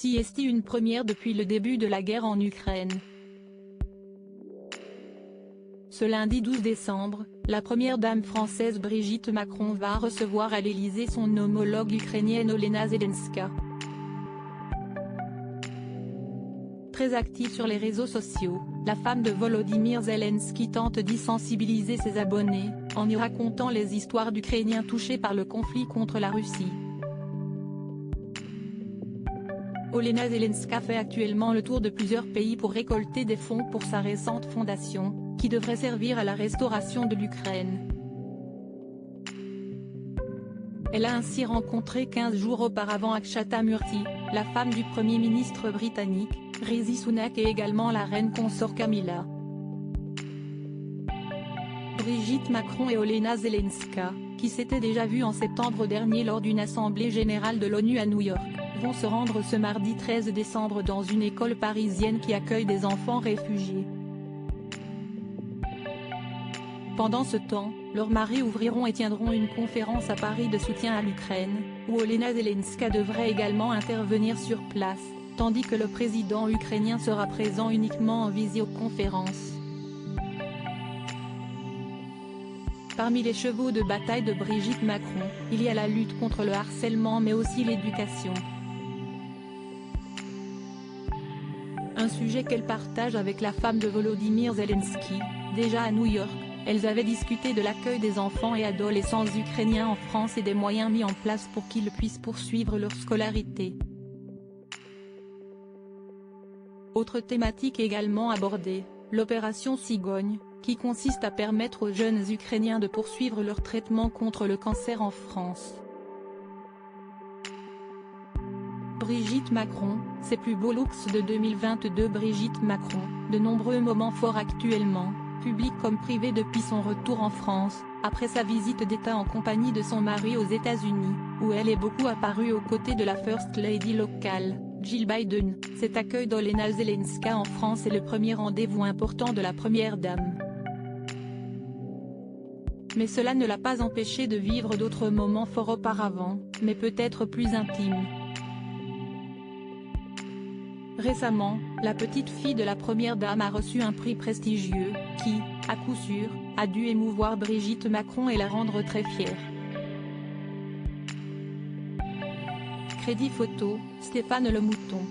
C'est une première depuis le début de la guerre en Ukraine. Ce lundi 12 décembre, la première dame française Brigitte Macron va recevoir à l'Élysée son homologue ukrainienne Olena Zelenska. Très active sur les réseaux sociaux, la femme de Volodymyr Zelensky tente d'y sensibiliser ses abonnés, en y racontant les histoires d'Ukrainiens touchés par le conflit contre la Russie. Olena Zelenska fait actuellement le tour de plusieurs pays pour récolter des fonds pour sa récente fondation, qui devrait servir à la restauration de l'Ukraine. Elle a ainsi rencontré 15 jours auparavant Akshata Murty, la femme du Premier ministre britannique, Rishi Sunak et également la reine consort Camilla. Brigitte Macron et Olena Zelenska, qui s'étaient déjà vues en septembre dernier lors d'une assemblée générale de l'ONU à New York, vont se rendre ce mardi 13 décembre dans une école parisienne qui accueille des enfants réfugiés. Pendant ce temps, leurs maris ouvriront et tiendront une conférence à Paris de soutien à l'Ukraine, où Olena Zelenska devrait également intervenir sur place, tandis que le président ukrainien sera présent uniquement en visioconférence. Parmi les chevaux de bataille de Brigitte Macron, il y a la lutte contre le harcèlement mais aussi l'éducation. Un sujet qu'elle partage avec la femme de Volodymyr Zelensky. Déjà à New York, elles avaient discuté de l'accueil des enfants et adolescents ukrainiens en France et des moyens mis en place pour qu'ils puissent poursuivre leur scolarité. Autre thématique également abordée, l'opération Cigogne, qui consiste à permettre aux jeunes Ukrainiens de poursuivre leur traitement contre le cancer en France. Brigitte Macron, ses plus beaux looks de 2022. Brigitte Macron, de nombreux moments forts actuellement, publics comme privés depuis son retour en France, après sa visite d'État en compagnie de son mari aux États-Unis, où elle est beaucoup apparue aux côtés de la First Lady locale, Jill Biden. Cet accueil d'Olena Zelenska en France est le premier rendez-vous important de la première dame. Mais cela ne l'a pas empêché de vivre d'autres moments forts auparavant, mais peut-être plus intimes. Récemment, la petite fille de la première dame a reçu un prix prestigieux, qui, à coup sûr, a dû émouvoir Brigitte Macron et la rendre très fière. Crédit photo, Stéphane Le Mouton.